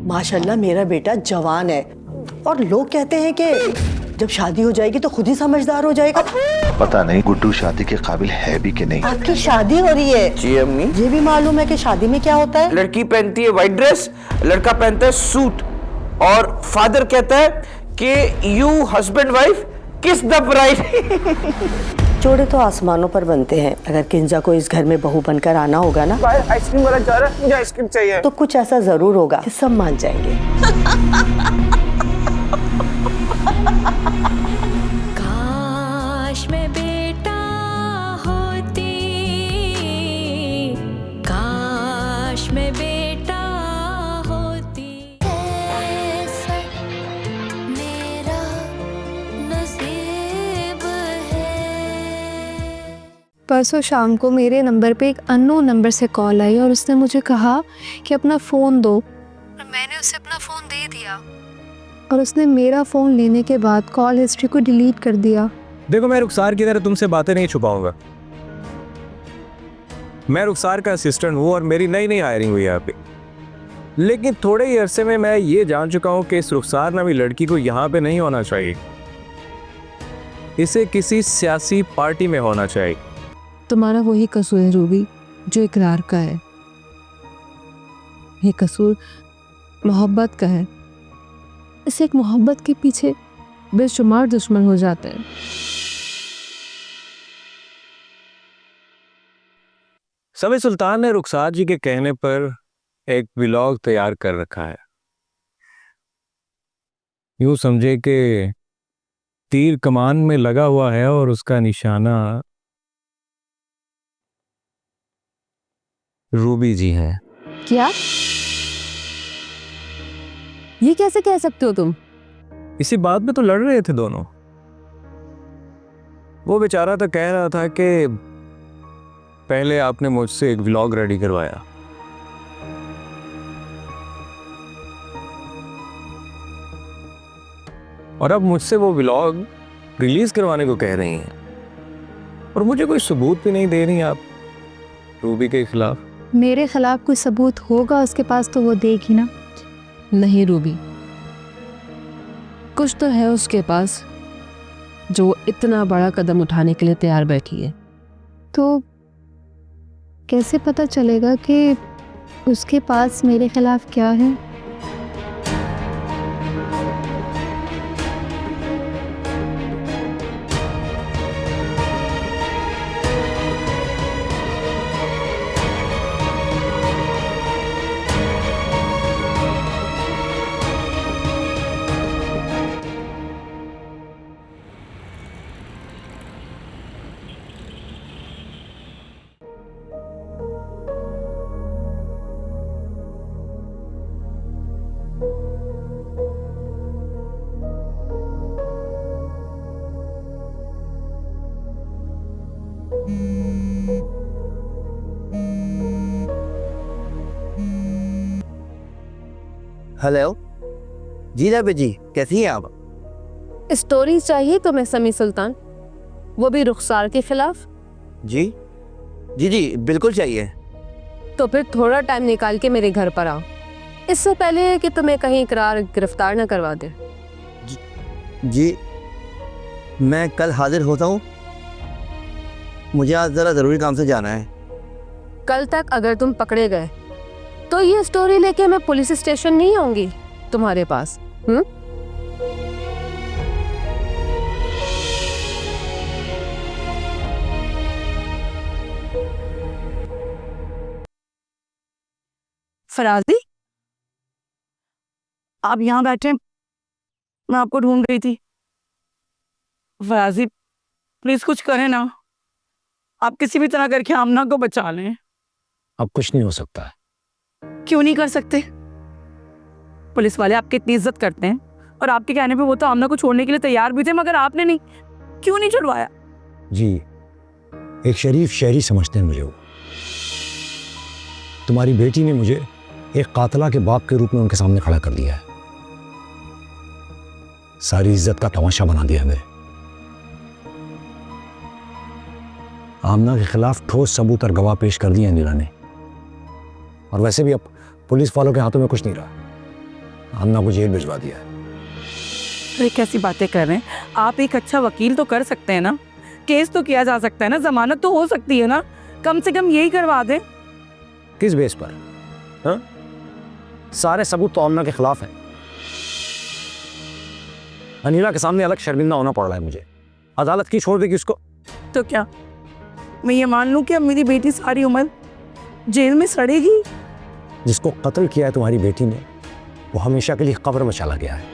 माशाल्लाह मेरा बेटा जवान है और लोग कहते हैं कि जब शादी हो जाएगी तो खुद ही समझदार हो जाएगा। पता नहीं गुड्डू शादी के काबिल है भी कि नहीं। आपकी शादी हो रही है? जी अम्मी। ये भी मालूम है कि शादी में क्या होता है? लड़की पहनती है व्हाइट ड्रेस, लड़का पहनता है सूट, और फादर कहता है कि यू हस्बैंड वाइफ किस द ब्राइड। जोड़े तो आसमानों पर बनते हैं। अगर किंजा को इस घर में बहू बनकर आना होगा ना, आइसक्रीम वाला जा रहा है, मुझे आइसक्रीम चाहिए, तो कुछ ऐसा जरूर होगा कि सब मान जाएंगे। काश मैं बेटा होती, काश मैं बेटा होती, ऐसा मेरा नसीब है। परसों शाम को मेरे नंबर पे एक अननोन नंबर से कॉल आई और उसने मुझे कहा कि अपना फ़ोन दो, और मैंने उसे अपना फ़ोन दे दिया और उसने मेरा फ़ोन लेने के बाद कॉल हिस्ट्री को डिलीट कर दिया। देखो, मैं रुखसार की तरह तुमसे बातें नहीं छुपाऊंगा। मैं रुखसार का असिस्टेंट हूँ और मेरी नई नई हायरिंग हुई है यहाँ पे, लेकिन थोड़े ही अरसे में मैं ये जान चुका हूँ कि इस रुखसार नामी लड़की को यहाँ पे नहीं होना चाहिए, इसे किसी सियासी पार्टी में होना चाहिए। तुम्हारा वही कसूर है रूबी जो इकरार का है। ये कसूर मोहब्बत का है। इसे एक मोहब्बत के पीछे बेशुमार दुश्मन हो जाते हैं। सभी सुल्तान ने रुखसार जी के कहने पर एक व्लॉग तैयार कर रखा है। यूं समझे कि तीर कमान में लगा हुआ है और उसका निशाना रूबी जी है। क्या? ये कैसे कह सकते हो तुम? इसी बात में तो लड़ रहे थे दोनों। वो बेचारा तो कह रहा था कि पहले आपने मुझसे एक व्लॉग रेडी करवाया, और अब मुझसे वो व्लॉग रिलीज करवाने को कह रही हैं, और मुझे कोई सबूत भी नहीं दे रही आप रूबी के खिलाफ। मेरे खिलाफ कोई सबूत होगा उसके पास तो वो देगी ना। नहीं रूबी, कुछ तो है उसके पास जो इतना बड़ा कदम उठाने के लिए तैयार बैठी है। तो कैसे पता चलेगा कि उसके पास मेरे खिलाफ क्या है? हेलो जी जाबे जी, कैसी हैं आप? स्टोरी चाहिए तुम्हें समी सुल्तान, वो भी रुखसार के खिलाफ? जी जी जी बिल्कुल चाहिए। तो फिर थोड़ा टाइम निकाल के मेरे घर पर आओ, इससे पहले कि तुम्हें कहीं इकरार गिरफ्तार न करवा दे। जी मैं कल हाजिर होता हूँ, मुझे आज ज़रा ज़रूरी काम से जाना है। कल तक अगर तुम पकड़े गए तो ये स्टोरी लेके मैं पुलिस स्टेशन नहीं आऊंगी तुम्हारे पास। फराजी, आप यहाँ बैठे, मैं आपको ढूंढ रही थी। फराजी प्लीज कुछ करें ना, आप किसी भी तरह करके आमना को बचा लें। अब कुछ नहीं हो सकता। क्यों नहीं कर सकते? पुलिस वाले आपकी इतनी इज्जत करते हैं और आपके कहने पे वो तो आमना को छोड़ने के लिए तैयार भी थे, मगर आपने नहीं, क्यों नहीं छुड़वाया? जी, एक शरीफ शहरी समझते हैं मुझे वो। तुम्हारी बेटी ने मुझे एक कातला के बाप के रूप में उनके सामने खड़ा कर दिया है, सारी इज्जत का तमाशा बना दिया है। आमना के खिलाफ ठोस सबूत और गवाह पेश कर दिए नीरा ने, और वैसे भी अब पुलिस वालों के हाथों में कुछ नहीं रहा। आमना को जेल भिजवा दिया है। अरे कैसी बातें कर रहे हैं आप? एक अच्छा वकील तो कर सकते हैं ना, केस तो किया जा सकता है ना, जमानत तो हो सकती है ना, कम से कम यही करवा दें। किस बेस पर? हाँ? सारे सबूत तो आमना के खिलाफ हैं। अनीला के सामने अलग शर्मिंदा होना पड़ रहा है मुझे। अदालत की छोड़ देगी उसको? तो क्या मैं ये मान लूं कि अब मेरी बेटी सारी उम्र जेल में सड़ेगी? जिसको कत्ल किया है तुम्हारी बेटी ने, वो हमेशा के लिए कब्र में चला गया है।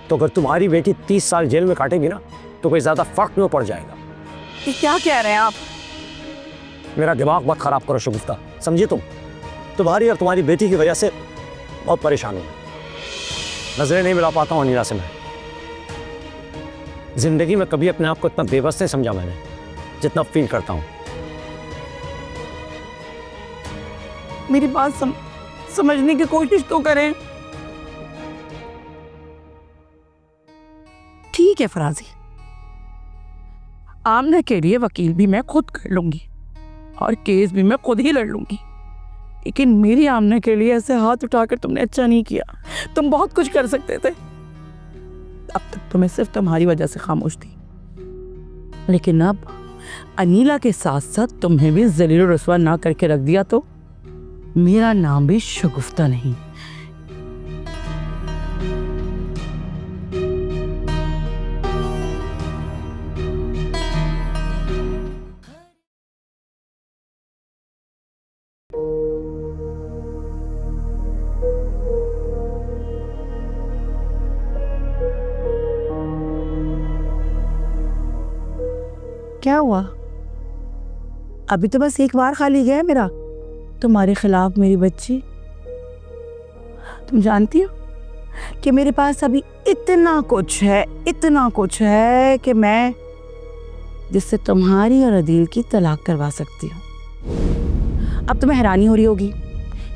तो अगर तुम्हारी बेटी 30 साल जेल में काटेगी ना, तो कोई ज्यादा फर्क नहीं पड़ जाएगा। ये क्या कह रहे हैं आप? मेरा दिमाग मत खराब करो शगुफ्ता, समझी तुम? तुम्हारी और तुम्हारी बेटी की वजह से बहुत परेशान हूं। नजरें नहीं मिला पाता हूं अनीला से मैं। जिंदगी में कभी अपने आप को इतना बेबस नहीं समझा मैंने, जितना फील करता हूं। मेरी बात समझने की कोशिश तो करें। ठीक है फराजी, आमना के लिए वकील भी मैं खुद कर लूंगी और केस भी मैं खुद ही लड़ लूंगी, लेकिन मेरी आमना के लिए ऐसे हाथ उठाकर तुमने अच्छा नहीं किया। तुम बहुत कुछ कर सकते थे। अब तक तो मैं सिर्फ तुम्हारी वजह से खामोश थी, लेकिन अब अनीला के साथ साथ तुम्हें भी जलील और रुसवा ना करके रख दिया तो मेरा नाम भी शगुफ्ता नहीं। क्या हुआ? अभी तो बस एक बार खाली गया मेरा तुम्हारे खिलाफ मेरी बच्ची। तुम जानती हो कि मेरे पास अभी इतना कुछ है कि मैं जिससे तुम्हारी और अदील की तलाक करवा सकती हूँ। अब तुम्हें हैरानी हो रही होगी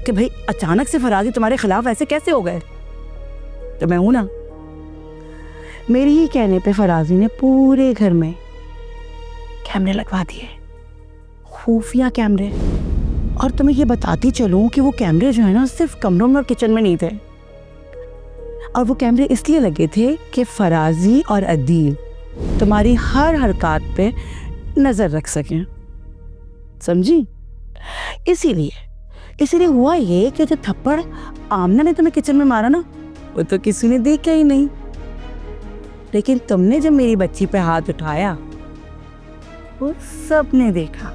कि भाई अचानक से फराजी तुम्हारे खिलाफ ऐसे कैसे हो गए? तो मैं हूं ना, मेरे ही कहने पे फराजी ने पूरे घर में कैमरे लगवा दिए, खुफिया कैमरे। और तुम्हें ये बताती चलूं कि वो कैमरे जो है ना, सिर्फ कमरों में और किचन में नहीं थे। और वो कैमरे इसलिए लगे थे कि फराजी और अदील तुम्हारी हर हरकत पे नजर रख सकें, समझी? इसीलिए हुआ ये कि जो थप्पड़ आमना ने तुम्हें किचन में मारा ना, वो तो किसी ने देखा ही नहीं, लेकिन तुमने जब मेरी बच्ची पे हाथ उठाया वो सब ने देखा।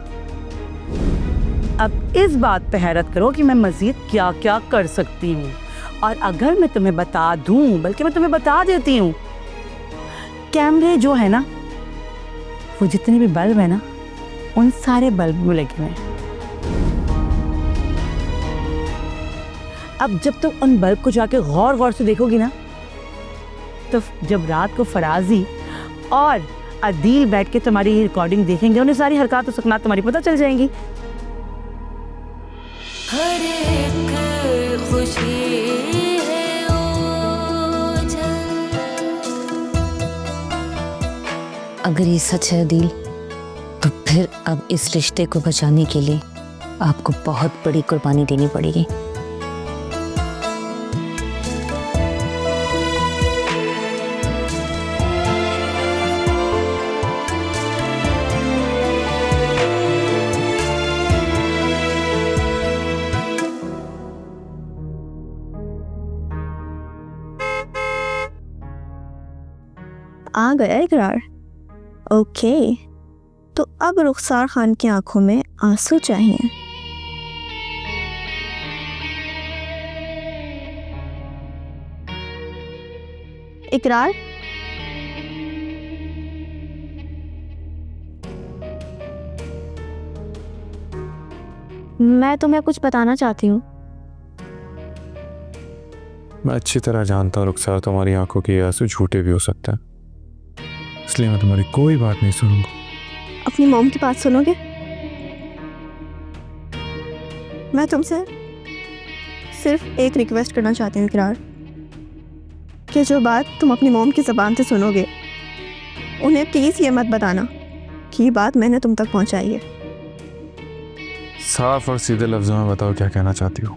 अब इस बात पे हैरत करो कि मैं मजीद क्या क्या कर सकती हूँ। और अगर मैं तुम्हें बता दूं, बल्कि मैं तुम्हें बता देती हूँ, कैमरे जो है ना, वो जितने भी बल्ब है ना, उन सारे बल्ब में लगे हुए हैं। अब जब तुम उन बल्ब को जाके गौर से देखोगी ना, तो जब रात को फराजी और अदील बैठ के तुम्हारी रिकॉर्डिंग देखेंगे, उन्हें सारी हरकत और सुकनात तुम्हारी पता चल जाएंगी। हर एक खुशी है ओझल। अगर ये सच है अदील, तो फिर अब इस रिश्ते को बचाने के लिए आपको बहुत बड़ी कुर्बानी देनी पड़ेगी। आ गया इकरार। ओके, तो अब रुखसार खान की आंखों में आंसू चाहिए। इकरार, मैं तुम्हें कुछ बताना चाहती हूँ। मैं अच्छी तरह जानता हूँ रुखसार, तुम्हारी आंखों के आंसू झूठे भी हो सकते हैं, इसलिए मैं तुम्हारी कोई बात नहीं सुनूंगा। अपनी मॉम की बात सुनोगे? मैं तुमसे सिर्फ एक रिक्वेस्ट करना चाहती हूँ इकरार, कि जो बात तुम अपनी मॉम की ज़बान से सुनोगे, उन्हें प्लीज़ ये मत बताना कि ये बात मैंने तुम तक पहुँचाई है। साफ और सीधे लफ्जों में बताओ क्या कहना चाहती हो।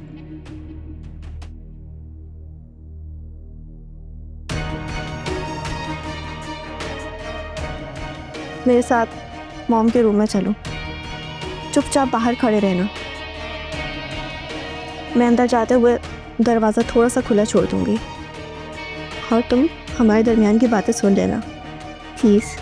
मेरे साथ मॉम के रूम में चलो, चुपचाप बाहर खड़े रहना। मैं अंदर जाते हुए दरवाज़ा थोड़ा सा खुला छोड़ दूँगी और तुम हमारे दरमियान की बातें सुन लेना प्लीज़।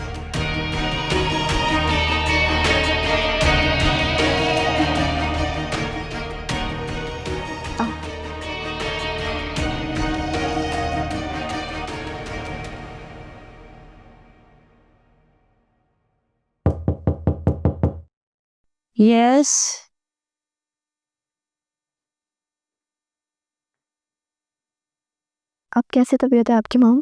यस, अब कैसे तबीयत है आपकी मॉम?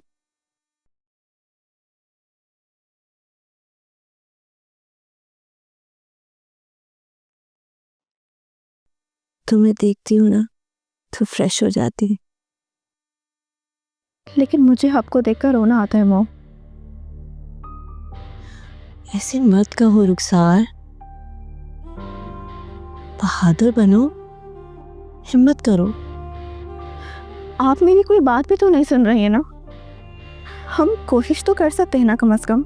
तुम्हें देखती हूँ ना तो फ्रेश हो जाती है। लेकिन मुझे आपको देखकर रोना आता है मॉम। ऐसे मत कहो रुखसार, बहादुर बनो, हिम्मत करो। आप मेरी कोई बात भी तो नहीं सुन रही है ना? हम कोशिश तो कर सकते हैं ना कम से कम।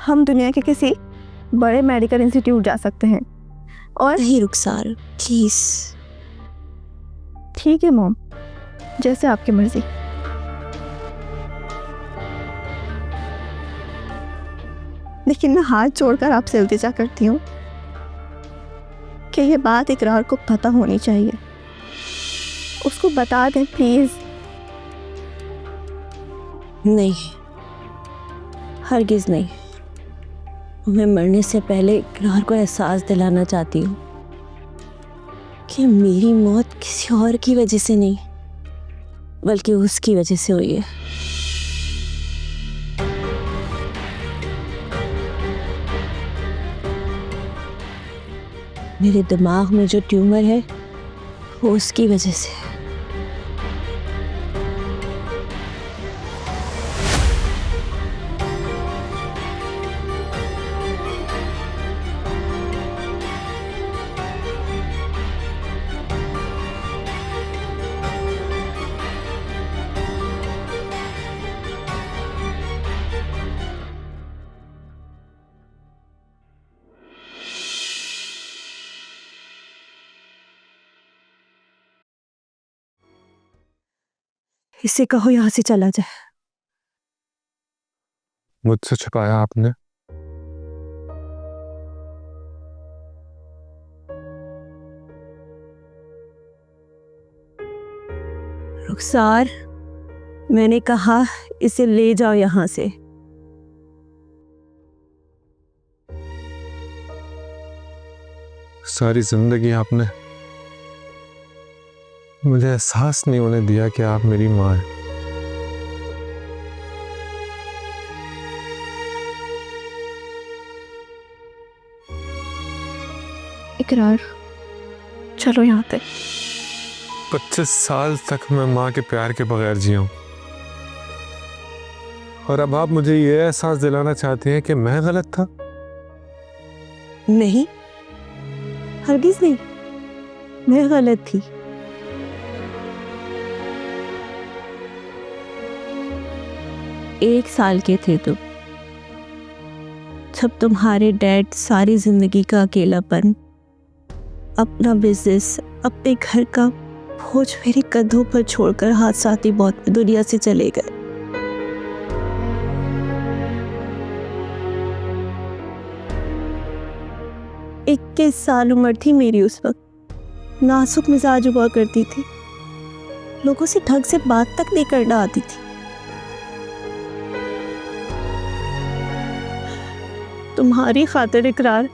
हम दुनिया के किसी बड़े मेडिकल इंस्टीट्यूट जा सकते हैं और नहीं रुखसार प्लीज। ठीक है मॉम, जैसे आपकी मर्जी। लेकिन मैं हाथ जोड़कर आपसे इल्तिजा करती हूँ कि ये बात इकरार को पता होनी चाहिए। उसको बता दें प्लीज। नहीं, हरगिज नहीं। मैं मरने से पहले इकरार को एहसास दिलाना चाहती हूँ कि मेरी मौत किसी और की वजह से नहीं बल्कि उसकी वजह से हुई है। मेरे दिमाग में जो ट्यूमर है वो उसकी वजह से है। इसे कहो यहाँ से चला जाए। मुझसे छुपाया आपने? रुखसार, मैंने कहा इसे ले जाओ यहाँ से। सारी जिंदगी आपने मुझे एहसास नहीं होने दिया कि आप मेरी माँ हैं। इकरार, चलो यहाँ पे। 25 साल तक मैं माँ के प्यार के बगैर जिया हूं और अब आप मुझे ये एहसास दिलाना चाहती हैं कि मैं गलत था? नहीं, हरगिज नहीं, मैं गलत थी। एक साल के थे तुम जब तुम्हारे डैड सारी जिंदगी का अकेलापन, अपना बिजनेस, अपने घर का बोझ मेरे कंधों पर छोड़कर हादसाती मौत में दुनिया से चले गए। इक्कीस साल उम्र थी मेरी उस वक्त। नाजुक मिजाज हुआ करती थी, लोगों से ढंग से बात तक नहीं करना आती थी। तुम्हारी खातिर इकरार,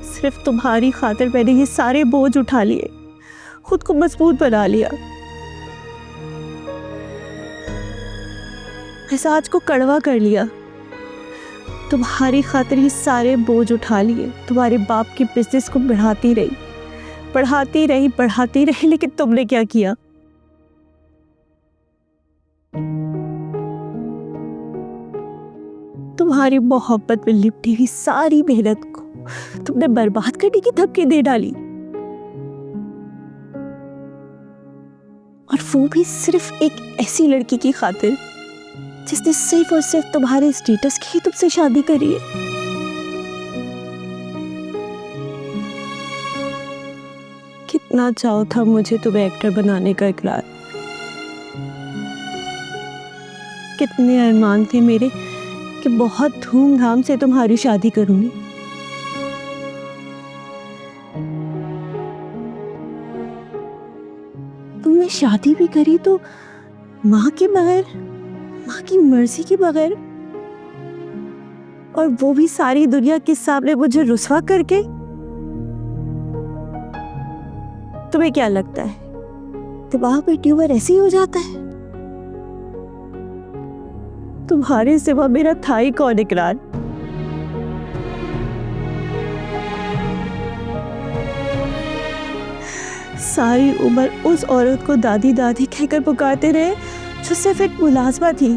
सिर्फ तुम्हारी खातिर मैंने ये सारे बोझ उठा लिए, खुद को मजबूत बना लिया। मिजाज को कड़वा कर लिया। तुम्हारी खातिर ये सारे बोझ उठा लिए। तुम्हारे बाप के बिजनेस को बढ़ाती रही, बढ़ाती रही, बढ़ाती रही, लेकिन तुमने क्या किया? तुम्हारी मोहब्बत में लिपटी हुई सारी मेहनत को तुमने बर्बाद करने की धमकी दे डाली, और वो भी सिर्फ एक ऐसी लड़की की खातिर जिसने सिर्फ और सिर्फ तुम्हारे स्टेटस की ही तुमसे शादी करी है। कितना चाव था मुझे तुम्हें एक्टर बनाने का इकरार, कितने अरमान थे मेरे कि बहुत धूमधाम से तुम्हारी शादी करूंगी। तुमने शादी भी करी तो माँ के बगैर, माँ की मर्जी के बगैर, और वो भी सारी दुनिया के सामने मुझे रुस्वा करके। तुम्हें क्या लगता है दिमाग में ट्यूमर ऐसे ही हो जाता है? तुम्हारे सिवा मेरा था ही कौन इकरार? सारी उम्र उस औरत को दादी दादी कहकर पुकारते रहे जो सिर्फ एक मुलाजमा थी,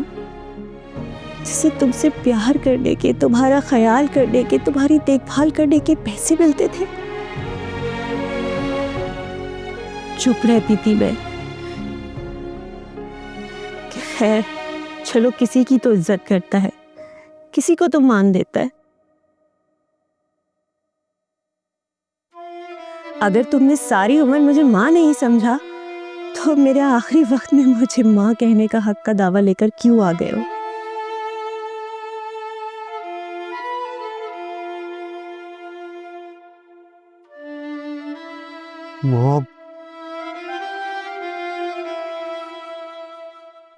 जिसे तुमसे प्यार करने के, तुम्हारा ख्याल करने के, तुम्हारी देखभाल करने के पैसे मिलते थे। चुप रहती थी मैं कि खैर चलो, किसी की तो इज्जत करता है, किसी को तो मान देता है। अगर तुमने सारी उम्र मुझे माँ नहीं समझा तो मेरे आखिरी वक्त में मुझे माँ कहने का हक का दावा लेकर क्यों आ गए हो?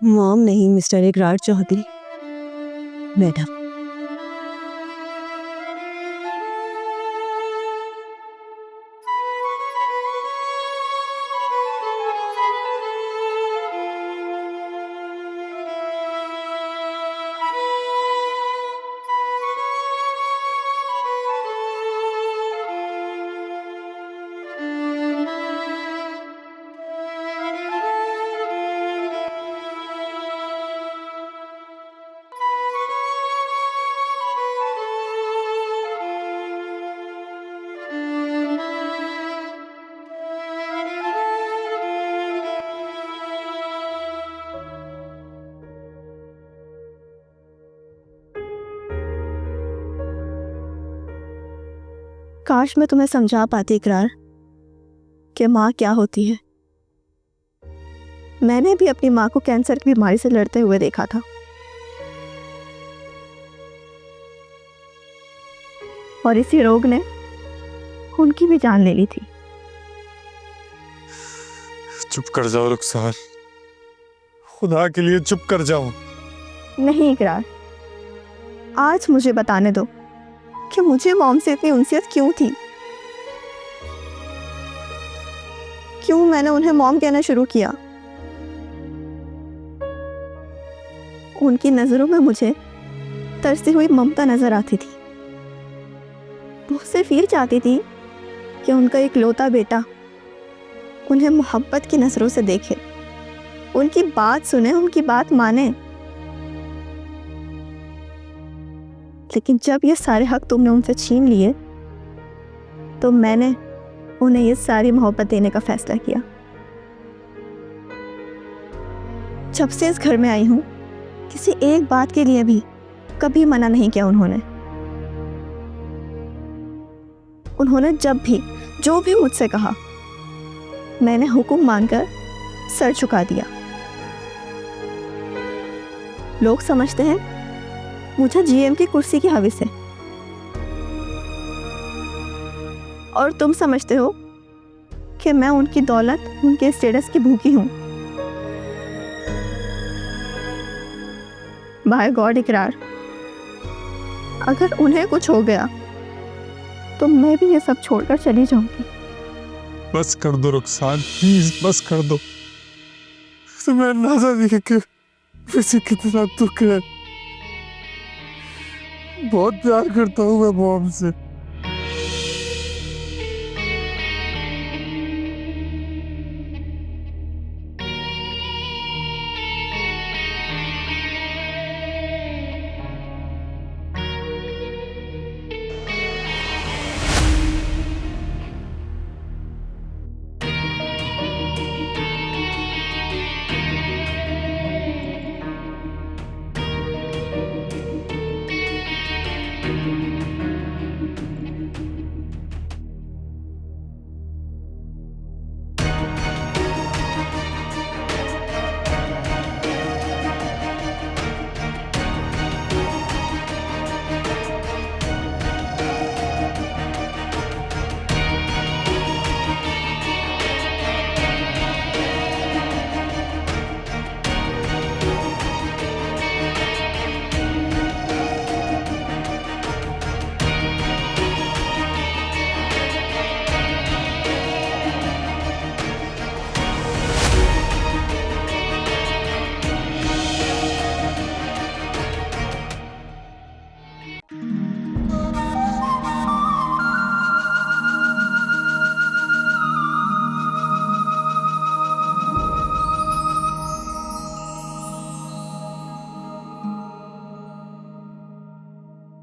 मॉम नहीं मिस्टर इकरार चौधरी, मैडम। काश मैं तुम्हें समझा पाती इकरार कि माँ क्या होती है। मैंने भी अपनी माँ को कैंसर की बीमारी से लड़ते हुए देखा था, और इसी रोग ने उनकी भी जान ले ली थी। चुप कर जाओ रुखसार, खुदा के लिए चुप कर जाओ। नहीं इकरार, आज मुझे बताने दो कि मुझे मॉम से इतनी उनसियत क्यों थी, क्यों मैंने उन्हें मॉम कहना शुरू किया। उनकी नजरों में मुझे तरसती हुई ममता नजर आती थी। वो सिर्फ ये चाहती थी कि उनका इकलौता बेटा उन्हें मोहब्बत की नजरों से देखे, उनकी बात सुने, उनकी बात माने। लेकिन जब ये सारे हक तुमने उनसे छीन लिए तो मैंने उन्हें ये सारी मोहब्बत देने का फैसला किया। जब से इस घर में आई हूं, किसी एक बात के लिए भी कभी मना नहीं किया उन्होंने जब भी जो भी मुझसे कहा, मैंने हुक्म मानकर सर झुका दिया। लोग समझते हैं मुझे जीएम की कुर्सी की हवस है, और तुम समझते हो कि मैं उनकी दौलत, उनके स्टेटस की भूखी हूं। बाय गॉड इकरार, अगर उन्हें कुछ हो गया तो मैं भी ये सब छोड़कर चली जाऊंगी। बस कर दो रुखसार, प्लीज बस कर दो। तुम्हें अंदाजा नहीं कि मुझे कितना दुख है। बहुत प्यार करता हूँ मैं मॉम से।